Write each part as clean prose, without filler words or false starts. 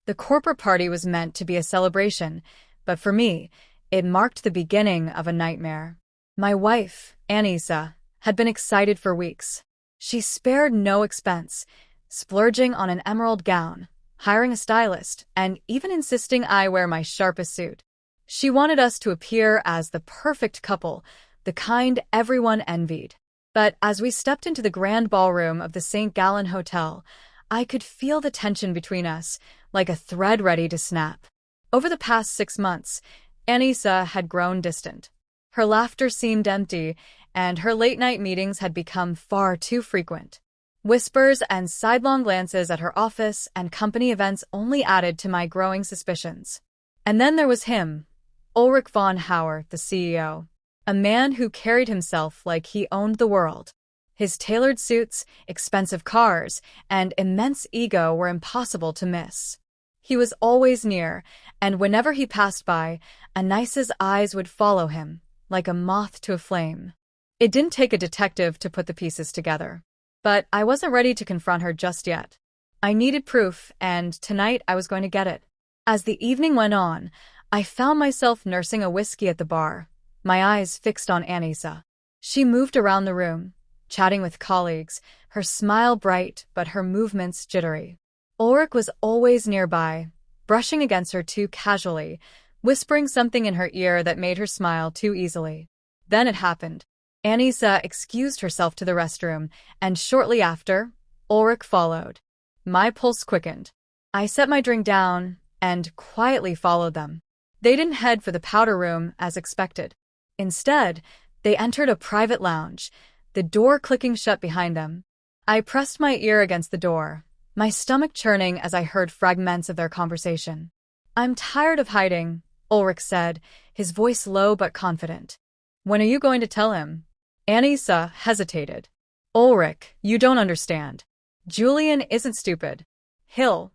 The corporate party was meant to be a celebration, but for me, it marked the beginning of a nightmare. My wife, Anissa, had been excited for weeks. She spared no expense, splurging on an emerald gown, hiring a stylist, and even insisting I wear my sharpest suit. She wanted us to appear as the perfect couple, the kind everyone envied. But as we stepped into the grand ballroom of the St. Gallen Hotel, I could feel the tension between us, like a thread ready to snap. Over the past 6 months, Anissa had grown distant. Her laughter seemed empty, and her late-night meetings had become far too frequent. Whispers and sidelong glances at her office and company events only added to my growing suspicions. And then there was him, Ulrich von Hauer, the CEO. A man who carried himself like he owned the world. His tailored suits, expensive cars, and immense ego were impossible to miss. He was always near, and whenever he passed by, Anissa's eyes would follow him, like a moth to a flame. It didn't take a detective to put the pieces together. But I wasn't ready to confront her just yet. I needed proof, and tonight I was going to get it. As the evening went on, I found myself nursing a whiskey at the bar, my eyes fixed on Anissa. She moved around the room, chatting with colleagues, her smile bright but her movements jittery. Ulrich was always nearby, brushing against her too casually, whispering something in her ear that made her smile too easily. Then it happened. Anissa excused herself to the restroom, and shortly after, Ulrich followed. My pulse quickened. I set my drink down and quietly followed them. They didn't head for the powder room as expected. Instead, they entered a private lounge, the door clicking shut behind them. I pressed my ear against the door, my stomach churning as I heard fragments of their conversation. "I'm tired of hiding," Ulrich said, his voice low but confident. "When are you going to tell him?" Anissa hesitated. "Ulrich, you don't understand. Julian isn't stupid. He'll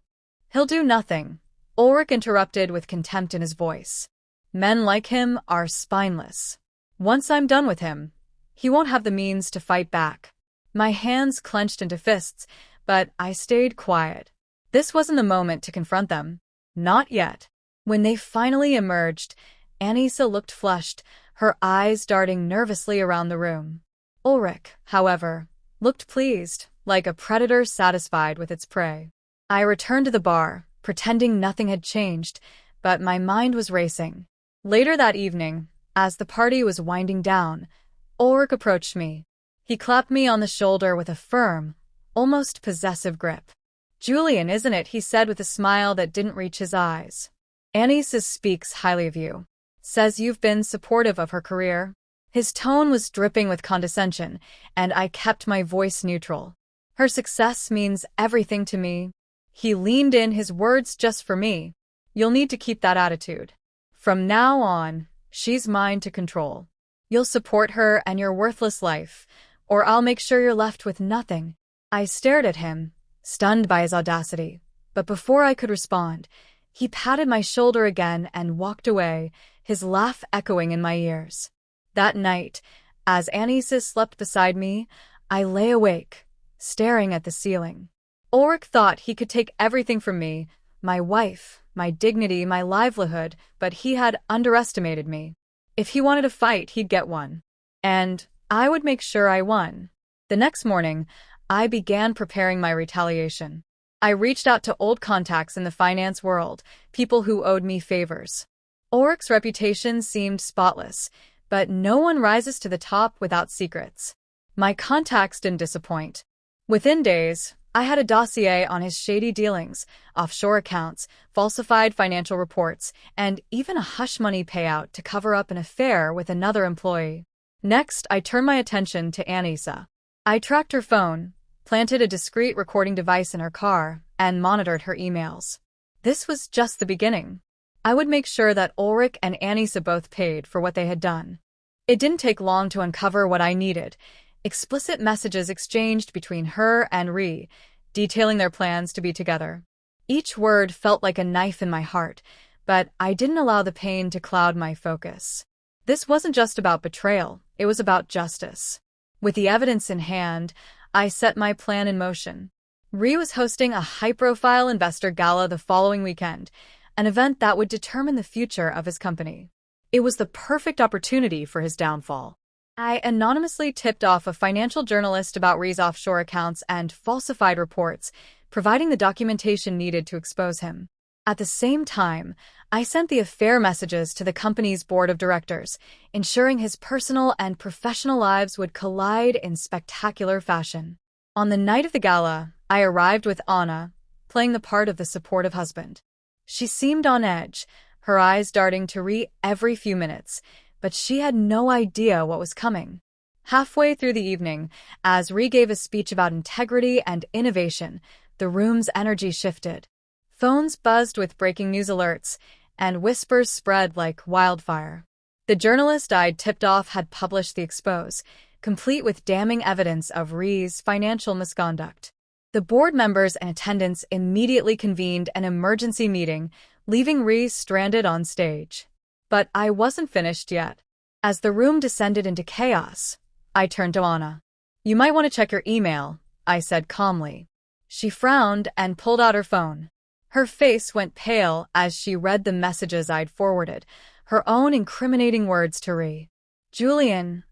do nothing," Ulrich interrupted with contempt in his voice. "Men like him are spineless. Once I'm done with him, he won't have the means to fight back." My hands clenched into fists, but I stayed quiet. This wasn't the moment to confront them. Not yet. When they finally emerged, Anissa looked flushed, her eyes darting nervously around the room. Ulrich, however, looked pleased, like a predator satisfied with its prey. I returned to the bar, pretending nothing had changed, but my mind was racing. Later that evening, as the party was winding down, Ulrich approached me. He clapped me on the shoulder with a firm, almost possessive grip. "Julian, isn't it?" he said with a smile that didn't reach his eyes. "Anissa speaks highly of you. Says you've been supportive of her career." His tone was dripping with condescension, and I kept my voice neutral. "Her success means everything to me." He leaned in, his words just for me. "You'll need to keep that attitude. From now on, she's mine to control. You'll support her and your worthless life, or I'll make sure you're left with nothing." I stared at him, stunned by his audacity, but before I could respond, he patted my shoulder again and walked away, his laugh echoing in my ears. That night, as Anissa slept beside me, I lay awake, staring at the ceiling. Ulrich thought he could take everything from me, my wife, my dignity, my livelihood, but he had underestimated me. If he wanted a fight, he'd get one. And I would make sure I won. The next morning, I began preparing my retaliation. I reached out to old contacts in the finance world, people who owed me favors. Ulrich's reputation seemed spotless, but no one rises to the top without secrets. My contacts didn't disappoint. Within days, I had a dossier on his shady dealings, offshore accounts, falsified financial reports, and even a hush-money payout to cover up an affair with another employee. Next, I turned my attention to Anissa. I tracked her phone, planted a discreet recording device in her car, and monitored her emails. This was just the beginning. I would make sure that Ulrich and Anissa both paid for what they had done. It didn't take long to uncover what I needed. Explicit messages exchanged between her and Ree, detailing their plans to be together. Each word felt like a knife in my heart, but I didn't allow the pain to cloud my focus. This wasn't just about betrayal, it was about justice. With the evidence in hand, I set my plan in motion. Rhee was hosting a high-profile investor gala the following weekend, an event that would determine the future of his company. It was the perfect opportunity for his downfall. I anonymously tipped off a financial journalist about Rhee's offshore accounts and falsified reports, providing the documentation needed to expose him. At the same time, I sent the affair messages to the company's board of directors, ensuring his personal and professional lives would collide in spectacular fashion. On the night of the gala, I arrived with Anna, playing the part of the supportive husband. She seemed on edge, her eyes darting to Rhee every few minutes, but she had no idea what was coming. Halfway through the evening, as Rhee gave a speech about integrity and innovation, the room's energy shifted. Phones buzzed with breaking news alerts, and whispers spread like wildfire. The journalist I'd tipped off had published the expose, complete with damning evidence of Rhee's financial misconduct. The board members in attendance immediately convened an emergency meeting, leaving Rhee stranded on stage. But I wasn't finished yet. As the room descended into chaos, I turned to Anna. "You might want to check your email," I said calmly. She frowned and pulled out her phone. Her face went pale as she read the messages I'd forwarded, her own incriminating words to Rhee. "Julian,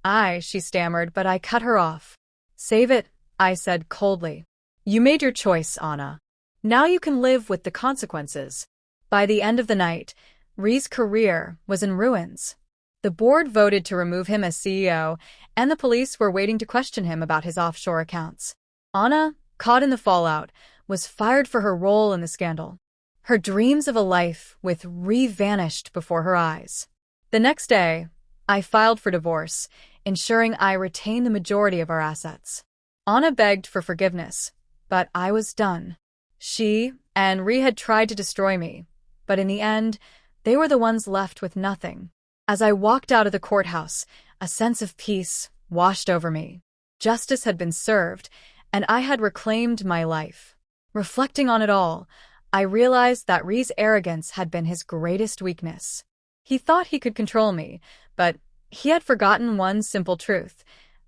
she stammered, but I cut her off. "Save it," I said coldly. "You made your choice, Anna. Now you can live with the consequences." By the end of the night, Rhee's career was in ruins. The board voted to remove him as CEO, and the police were waiting to question him about his offshore accounts. Anna, caught in the fallout, was fired for her role in the scandal. Her dreams of a life with Rhee vanished before her eyes. The next day, I filed for divorce, ensuring I retain the majority of our assets. Anna begged for forgiveness, but I was done. She and Rhee had tried to destroy me, but in the end, they were the ones left with nothing. As I walked out of the courthouse, a sense of peace washed over me. Justice had been served, and I had reclaimed my life. Reflecting on it all, I realized that Rhee's arrogance had been his greatest weakness. He thought he could control me, but he had forgotten one simple truth.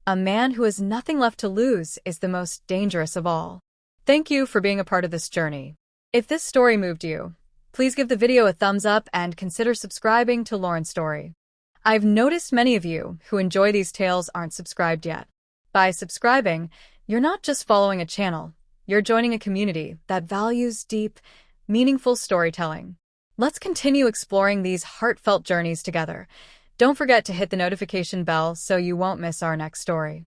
A man who has nothing left to lose is the most dangerous of all. Thank you for being a part of this journey. If this story moved you, please give the video a thumbs up and consider subscribing to Lauren's Story. I've noticed many of you who enjoy these tales aren't subscribed yet. By subscribing, you're not just following a channel, you're joining a community that values deep, meaningful storytelling. Let's continue exploring these heartfelt journeys together. Don't forget to hit the notification bell so you won't miss our next story.